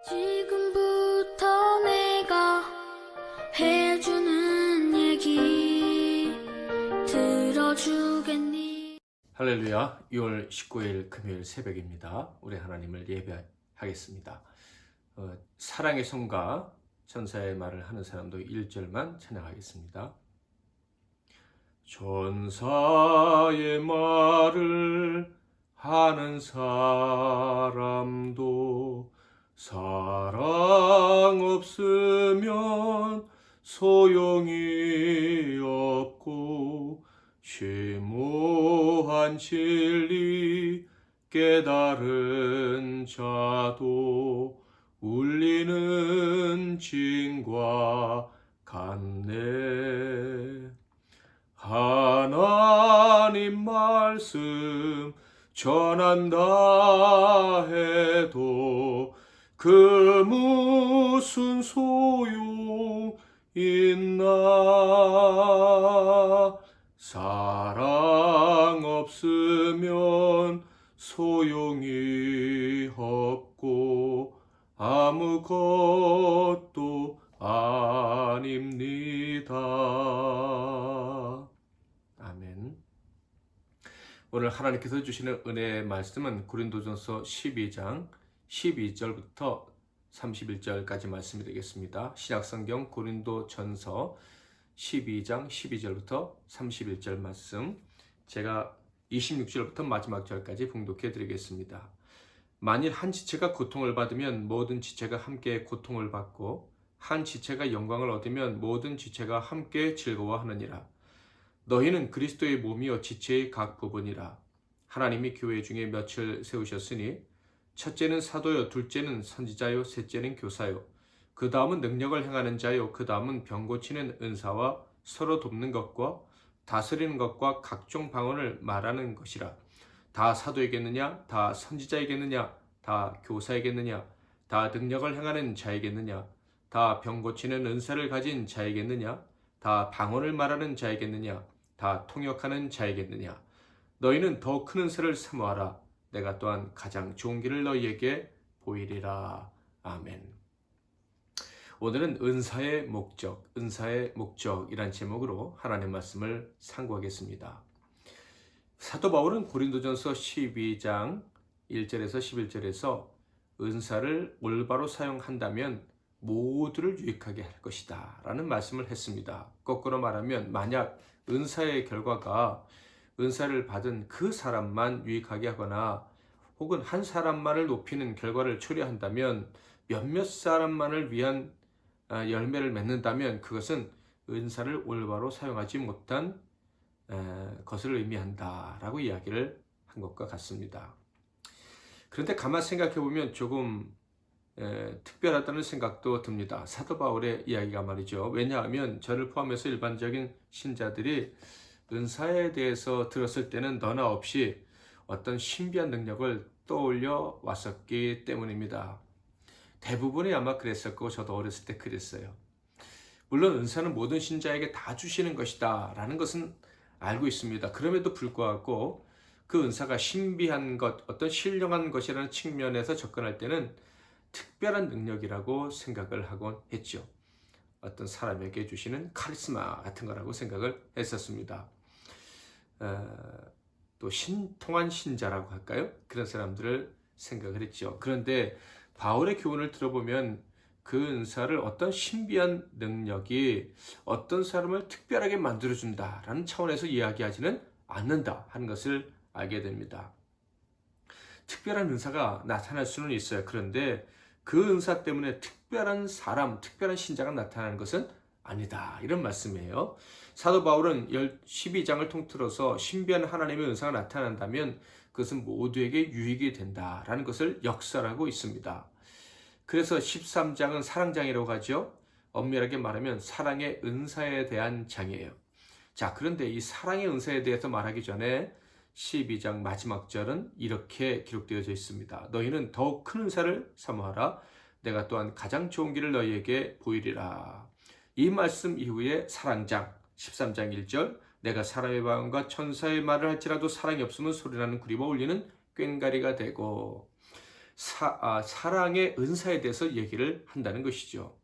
지금부터 내가 해주는 얘기 들어주겠니? 할렐루야. 6월 19일 금요일 새벽입니다. 우리 하나님을 예배하겠습니다. 사랑의 성가 천사의 말을 하는 사람도 1절만 찬양하겠습니다. 천사의 말을 하는 사람도 사랑 없으면 소용이 없고 심오한 진리 깨달은 자도 울리는 징과 같네. 하나님 말씀 전한다 해도 그 무슨 소용 있나. 사랑 없으면 소용이 없고 아무것도 아닙니다. 아멘. 오늘 하나님께서 주시는 은혜의 말씀은 고린도전서 12장 12절부터 31절까지 말씀이 되겠습니다. 신약성경 고린도전서 12장 12절부터 31절 말씀, 제가 26절부터 마지막 절까지 봉독해 드리겠습니다. 만일 한 지체가 고통을 받으면 모든 지체가 함께 고통을 받고 한 지체가 영광을 얻으면 모든 지체가 함께 즐거워하느니라. 너희는 그리스도의 몸이요 지체의 각 부분이라. 하나님이 교회 중에 몇을 세우셨으니 첫째는 사도요, 둘째는 선지자요, 셋째는 교사요, 그 다음은 능력을 행하는 자요, 그 다음은 병 고치는 은사와 서로 돕는 것과 다스리는 것과 각종 방언을 말하는 것이라. 다 사도에겠느냐? 다 선지자에겠느냐? 다 교사에겠느냐? 다 능력을 행하는 자에겠느냐? 다 병 고치는 은사를 가진 자에겠느냐? 다 방언을 말하는 자에겠느냐? 다 통역하는 자에겠느냐? 너희는 더 큰 은사를 사모하라. 내가 또한 가장 좋은 길을 너희에게 보이리라. 아멘. 오늘은 은사의 목적이란 제목으로 하나님의 말씀을 상고하겠습니다. 사도 바울은 고린도전서 12장 1절에서 11절에서 은사를 올바로 사용한다면 모두를 유익하게 할 것이다 라는 말씀을 했습니다. 거꾸로 말하면 만약 은사의 결과가 은사를 받은 그 사람만 유익하게 하거나 혹은 한 사람만을 높이는 결과를 초래한다면 몇몇 사람만을 위한 열매를 맺는다면 그것은 은사를 올바로 사용하지 못한 것을 의미한다라고 이야기를 한 것과 같습니다. 그런데 가만 생각해 보면 조금 특별하다는 생각도 듭니다. 사도 바울의 이야기가 말이죠. 왜냐하면 저를 포함해서 일반적인 신자들이 은사에 대해서 들었을 때는 너나 없이 어떤 신비한 능력을 떠올려 왔었기 때문입니다. 대부분이 아마 그랬을 거고 저도 어렸을 때 그랬어요. 물론 은사는 모든 신자에게 다 주시는 것이다 라는 것은 알고 있습니다. 그럼에도 불구하고 그 은사가 신비한 것, 어떤 신령한 것이라는 측면에서 접근할 때는 특별한 능력이라고 생각을 하곤 했죠. 어떤 사람에게 주시는 카리스마 같은 거라고 생각을 했었습니다. 또 신통한 신자라고 할까요? 그런 사람들을 생각을 했죠. 그런데 바울의 교훈을 들어보면 그 은사를 어떤 신비한 능력이 어떤 사람을 특별하게 만들어준다라는 차원에서 이야기하지는 않는다 하는 것을 알게 됩니다. 특별한 은사가 나타날 수는 있어요. 그런데 그 은사 때문에 특별한 사람, 특별한 신자가 나타나는 것은 아니다. 이런 말씀이에요. 사도 바울은 12장을 통틀어서 신비한 하나님의 은사가 나타난다면 그것은 모두에게 유익이 된다라는 것을 역설하고 있습니다. 그래서 13장은 사랑장이라고 하죠. 엄밀하게 말하면 사랑의 은사에 대한 장이에요. 자, 그런데 이 사랑의 은사에 대해서 말하기 전에 12장 마지막 절은 이렇게 기록되어져 있습니다. 너희는 더욱 큰 은사를 사모하라. 내가 또한 가장 좋은 길을 너희에게 보이리라. 이 말씀 이후에 사랑장 13장 1절 내가 사람의 마음과 천사의 말을 할지라도 사랑이 없으면 소리나는 구리와 울리는 꽹과리가 되고, 사랑의 은사에 대해서 얘기를 한다는 것이죠.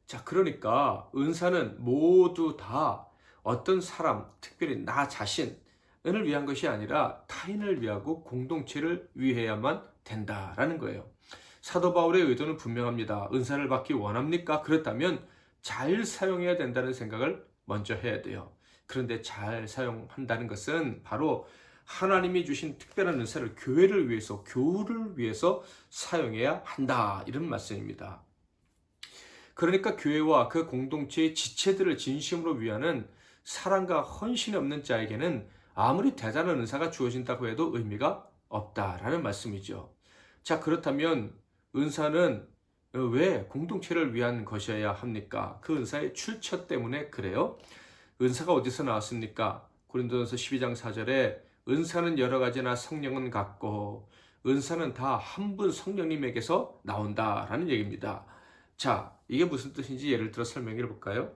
자, 그러니까 은사는 모두 다 어떤 사람, 특별히 나 자신을 위한 것이 아니라 타인을 위하고 공동체를 위해야만 된다라는 거예요. 사도 바울의 의도는 분명합니다. 은사를 받기 원합니까? 그렇다면 잘 사용해야 된다는 생각을 먼저 해야 돼요. 그런데 잘 사용한다는 것은 바로 하나님이 주신 특별한 은사를 교회를 위해서, 교우를 위해서 사용해야 한다. 이런 말씀입니다. 그러니까 교회와 그 공동체의 지체들을 진심으로 위하는 사랑과 헌신이 없는 자에게는 아무리 대단한 은사가 주어진다고 해도 의미가 없다라는 말씀이죠. 자, 그렇다면 은사는 왜 공동체를 위한 것이어야 합니까? 그 은사의 출처 때문에 그래요. 은사가 어디서 나왔습니까? 고린도전서 12장 4절에 은사는 여러 가지나 성령은 같고 은사는 다 한 분 성령님에게서 나온다라는 얘기입니다. 자, 이게 무슨 뜻인지 예를 들어 설명해 볼까요?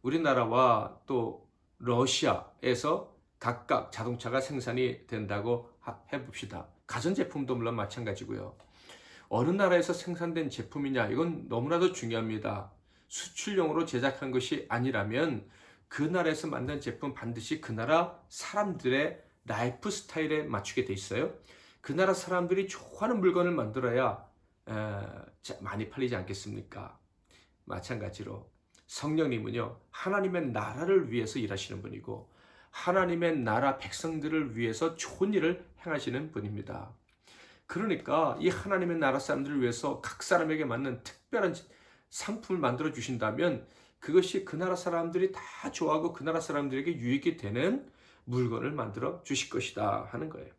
우리나라와 또 러시아에서 각각 자동차가 생산이 된다고 해봅시다. 가전제품도 물론 마찬가지고요. 어느 나라에서 생산된 제품이냐, 이건 너무나도 중요합니다. 수출용으로 제작한 것이 아니라면 그 나라에서 만든 제품 반드시 그 나라 사람들의 라이프 스타일에 맞추게 돼 있어요. 그 나라 사람들이 좋아하는 물건을 만들어야 많이 팔리지 않겠습니까? 마찬가지로 성령님은요, 하나님의 나라를 위해서 일하시는 분이고 하나님의 나라 백성들을 위해서 좋은 일을 행하시는 분입니다. 그러니까 이 하나님의 나라 사람들을 위해서 각 사람에게 맞는 특별한 상품을 만들어 주신다면 그것이 그 나라 사람들이 다 좋아하고 그 나라 사람들에게 유익이 되는 물건을 만들어 주실 것이다 하는 거예요.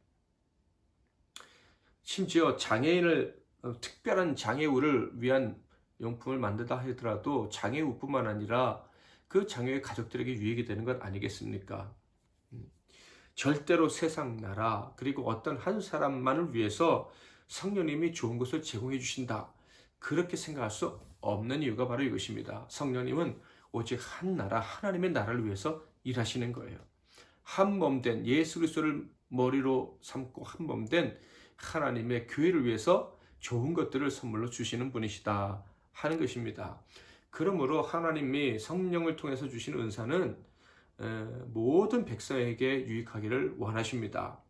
심지어 장애인을 특별한 장애우를 위한 용품을 만들다 하더라도 장애우뿐만 아니라 그 장애의 가족들에게 유익이 되는 것 아니겠습니까? 절대로 세상 나라 그리고 어떤 한 사람만을 위해서 성령님이 좋은 것을 제공해 주신다. 그렇게 생각할 수 없는 이유가 바로 이것입니다. 성령님은 오직 한 나라, 하나님의 나라를 위해서 일하시는 거예요. 한 몸된 예수 그리스도를 머리로 삼고 한 몸된 하나님의 교회를 위해서 좋은 것들을 선물로 주시는 분이시다 하는 것입니다. 그러므로 하나님이 성령을 통해서 주시는 은사는 모든 백성에게 유익하기를 원하십니다.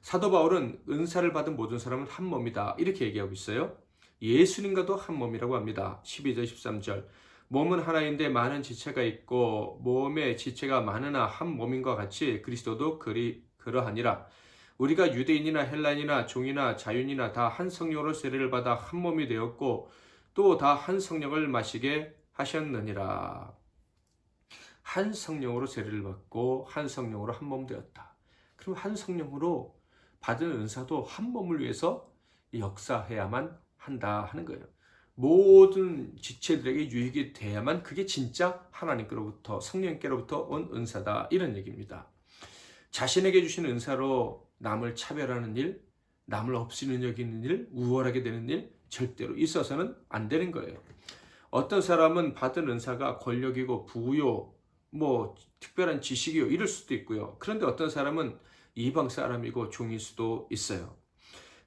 사도 바울은 은사를 받은 모든 사람은 한 몸이다 이렇게 얘기하고 있어요. 예수님과도 한 몸이라고 합니다. 12절 13절 몸은 하나인데 많은 지체가 있고 몸의 지체가 많으나 한 몸인과 같이 그리스도도 그러하니라. 우리가 유대인이나 헬라인이나 종이나 자유인이나 다 한 성령으로 세례를 받아 한 몸이 되었고 또 다 한 성령을 마시게 하셨느니라. 한 성령으로 세례를 받고 한 성령으로 한 몸 되었다. 그럼 한 성령으로 받은 은사도 한 몸을 위해서 역사해야만 한다 하는 거예요. 모든 지체들에게 유익이 돼야만 그게 진짜 하나님께로부터 성령께로부터 온 은사다 이런 얘기입니다. 자신에게 주신 은사로 남을 차별하는 일, 남을 없이는 여기는 일, 우월하게 되는 일 절대로 있어서는 안 되는 거예요. 어떤 사람은 받은 은사가 권력이고 부요, 특별한 지식이요 이럴 수도 있고요. 그런데 어떤 사람은 이방 사람이고 종일 수도 있어요.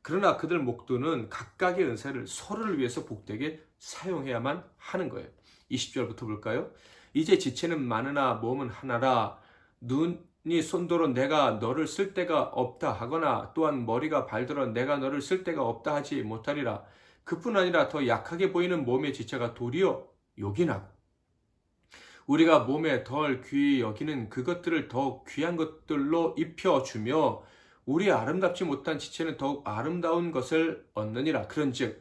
그러나 그들 모두는 각각의 은사를 서로를 위해서 복되게 사용해야만 하는 거예요. 20절부터 볼까요? 이제 지체는 많으나 몸은 하나라. 눈이 손도로 내가 너를 쓸 데가 없다 하거나 또한 머리가 발들어 내가 너를 쓸 데가 없다 하지 못하리라. 그뿐 아니라 더 약하게 보이는 몸의 지체가 도리어 요긴하고 우리가 몸에 덜 귀히 여기는 그것들을 더욱 귀한 것들로 입혀주며 우리 아름답지 못한 지체는 더욱 아름다운 것을 얻느니라. 그런즉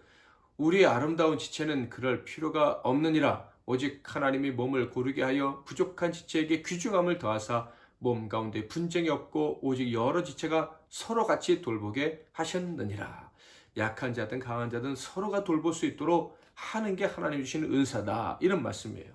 우리의 아름다운 지체는 그럴 필요가 없느니라. 오직 하나님이 몸을 고르게 하여 부족한 지체에게 귀중함을 더하사 몸 가운데 분쟁이 없고 오직 여러 지체가 서로 같이 돌보게 하셨느니라. 약한 자든 강한 자든 서로가 돌볼 수 있도록 하는 게 하나님 주시는 은사다 이런 말씀이에요.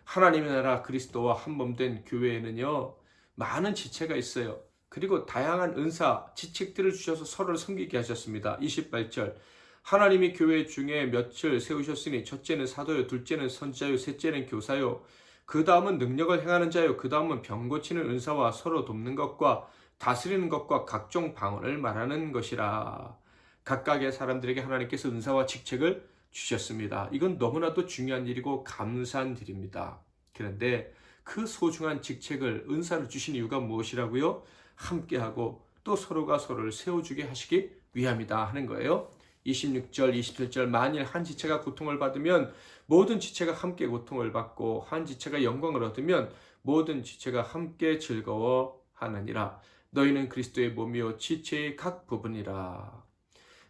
하나님의 나라 그리스도와 한 몸 된 교회에는요 많은 지체가 있어요. 그리고 다양한 은사, 지책들을 주셔서 서로를 섬기게 하셨습니다. 28절 하나님이 교회 중에 몇을 세우셨으니 첫째는 사도요, 둘째는 선지자요, 셋째는 교사요, 그 다음은 능력을 행하는 자요, 그 다음은 병 고치는 은사와 서로 돕는 것과 다스리는 것과 각종 방언을 말하는 것이라. 각각의 사람들에게 하나님께서 은사와 직책을 주셨습니다. 이건 너무나도 중요한 일이고 감사한 일입니다. 그런데 그 소중한 직책을, 은사를 주신 이유가 무엇이라고요? 함께하고 또 서로가 서로를 세워주게 하시기 위함이다 하는 거예요. 26절, 27절, 만일 한 지체가 고통을 받으면 모든 지체가 함께 고통을 받고 한 지체가 영광을 얻으면 모든 지체가 함께 즐거워하느니라. 너희는 그리스도의 몸이요 지체의 각 부분이라.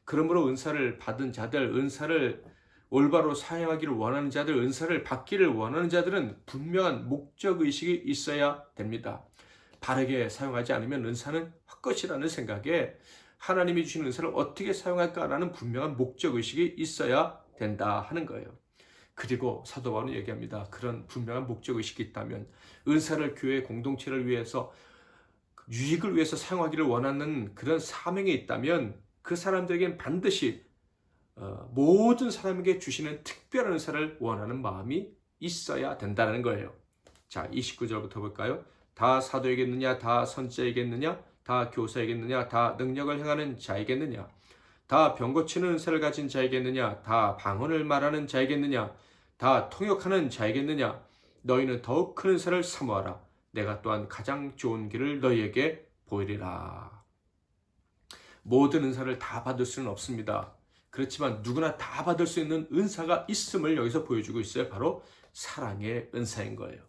그러므로 은사를 받은 자들, 은사를 올바로 사용하기를 원하는 자들, 은사를 받기를 원하는 자들은 분명한 목적의식이 있어야 됩니다. 바르게 사용하지 않으면 은사는 헛것이라는 생각에 하나님이 주신 은사를 어떻게 사용할까라는 분명한 목적의식이 있어야 된다 하는 거예요. 그리고 사도 바울은 얘기합니다. 그런 분명한 목적의식이 있다면 은사를 교회 공동체를 위해서, 유익을 위해서 사용하기를 원하는 그런 사명이 있다면 그 사람들에겐 반드시 모든 사람에게 주시는 특별한 은사를 원하는 마음이 있어야 된다는 거예요. 자, 29절부터 볼까요? 다 사도이겠느냐? 다 선지자이겠느냐? 다 교사이겠느냐? 다 능력을 행하는 자이겠느냐? 다 병 고치는 은사를 가진 자이겠느냐? 다 방언을 말하는 자이겠느냐? 다 통역하는 자이겠느냐? 너희는 더욱 큰 은사를 사모하라. 내가 또한 가장 좋은 길을 너희에게 보이리라. 모든 은사를 다 받을 수는 없습니다. 그렇지만 누구나 다 받을 수 있는 은사가 있음을 여기서 보여주고 있어요. 바로 사랑의 은사인 거예요.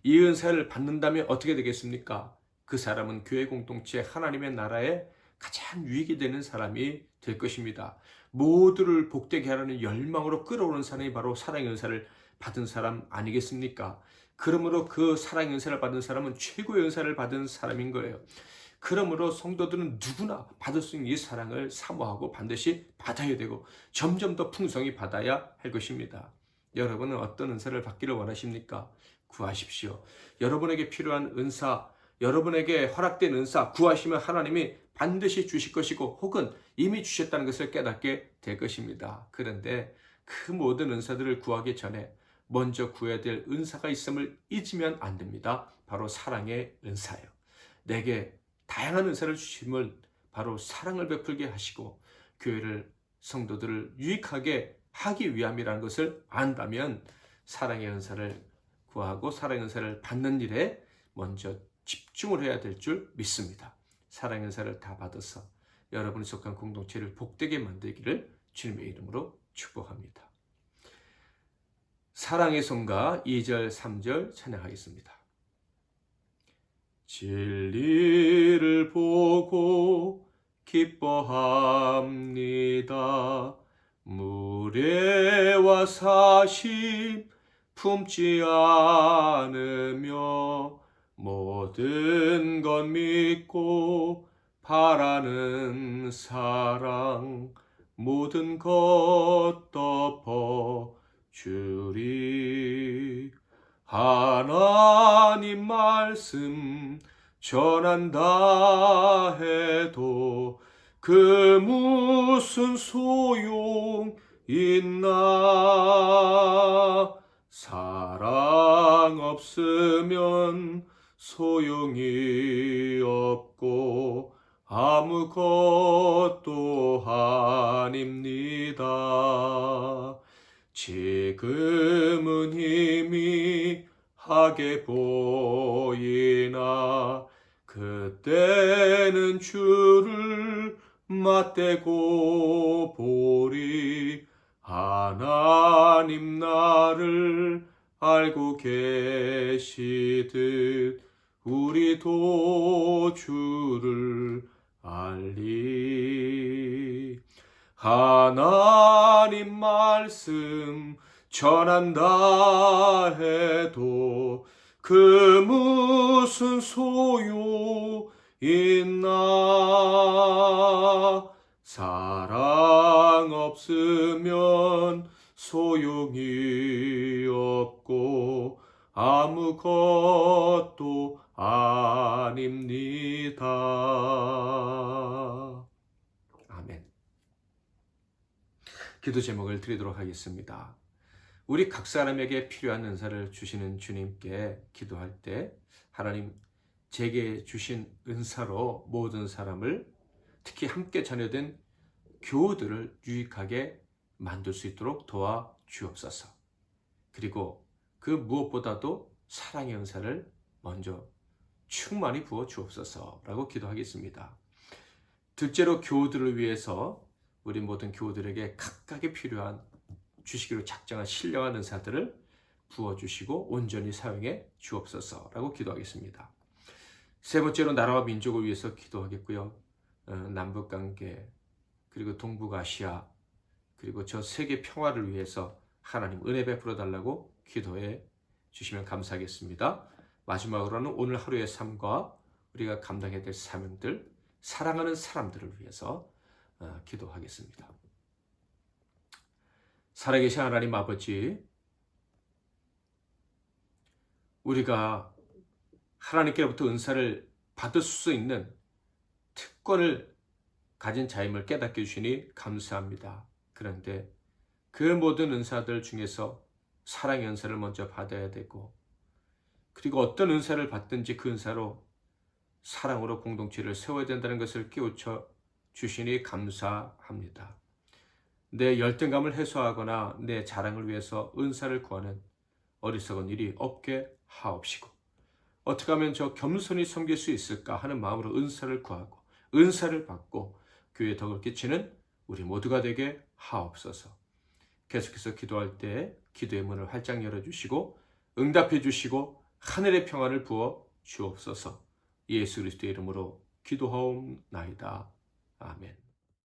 이 은사를 받는다면 어떻게 되겠습니까? 그 사람은 교회 공동체, 하나님의 나라에 가장 유익이 되는 사람이 될 것입니다. 모두를 복되게 하라는 열망으로 끌어오는 사람이 바로 사랑의 은사를 받은 사람 아니겠습니까? 그러므로 그 사랑의 은사를 받은 사람은 최고의 은사를 받은 사람인 거예요. 그러므로 성도들은 누구나 받을 수 있는 이 사랑을 사모하고 반드시 받아야 되고 점점 더 풍성히 받아야 할 것입니다. 여러분은 어떤 은사를 받기를 원하십니까? 구하십시오. 여러분에게 필요한 은사, 여러분에게 허락된 은사 구하시면 하나님이 반드시 주실 것이고 혹은 이미 주셨다는 것을 깨닫게 될 것입니다. 그런데 그 모든 은사들을 구하기 전에 먼저 구해야 될 은사가 있음을 잊으면 안 됩니다. 바로 사랑의 은사예요. 내게 다양한 은사를 주심을 바로 사랑을 베풀게 하시고 교회를, 성도들을 유익하게 하기 위함이라는 것을 안다면 사랑의 은사를 구하고 사랑의 은사를 받는 일에 먼저 집중을 해야 될 줄 믿습니다. 사랑의 은사를 다 받아서 여러분이 속한 공동체를 복되게 만들기를 주님의 이름으로 축복합니다. 사랑의 성가 2절, 3절 찬양하겠습니다. 진리를 보고 기뻐합니다. 무례와 사심 품지 않으며 모든 것 믿고 바라는 사랑 모든 것 덮어 주리. 하나님 말씀 전한다 해도 그 무슨 소용 있나. 사랑 없으면 소용이 없고 아무것도 아닙니다. 지금은 희미하게 보이나 그때는 주를 맞대고 보리. 하나님 나를 알고 계시듯 우리도 주를 알리. 하나님 말씀 전한다 해도 그 무슨 소용 있나. 사랑 없으면 소용이 없고 아무것도 아닙니다. 아멘. 기도 제목을 드리도록 하겠습니다. 우리 각 사람에게 필요한 은사를 주시는 주님께 기도할 때 하나님 제게 주신 은사로 모든 사람을, 특히 함께 자녀된 교우들을 유익하게 만들 수 있도록 도와 주옵소서. 그리고 그 무엇보다도 사랑의 은사를 먼저 충만히 부어 주옵소서라고 기도하겠습니다. 둘째로 교우들을 위해서 우리 모든 교우들에게 각각에 필요한 주시기로 작정한 신령한 은사들을 부어주시고 온전히 사용해 주옵소서라고 기도하겠습니다. 세 번째로 나라와 민족을 위해서 기도하겠고요. 남북관계, 그리고 동북아시아, 그리고 저 세계 평화를 위해서 하나님 은혜 베풀어 달라고 기도해 주시면 감사하겠습니다. 마지막으로는 오늘 하루의 삶과 우리가 감당해야 될 사명들, 사랑하는 사람들을 위해서 기도하겠습니다. 살아계신 하나님 아버지, 우리가 하나님께로부터 은사를 받을 수 있는 특권을 가진 자임을 깨닫게 해주시니 감사합니다. 그런데 그 모든 은사들 중에서 사랑의 은사를 먼저 받아야 되고, 그리고 어떤 은사를 받든지 그 은사로 사랑으로 공동체를 세워야 된다는 것을 깨우쳐 주시니 감사합니다. 내 열등감을 해소하거나 내 자랑을 위해서 은사를 구하는 어리석은 일이 없게 하옵시고, 어떻게 하면 저 겸손히 섬길 수 있을까 하는 마음으로 은사를 구하고 은사를 받고 교회에 덕을 끼치는 우리 모두가 되게 하옵소서. 계속해서 기도할 때 기도의 문을 활짝 열어주시고 응답해 주시고 하늘의 평안을 부어 주옵소서. 예수 그리스도의 이름으로 기도하옵나이다. 아멘.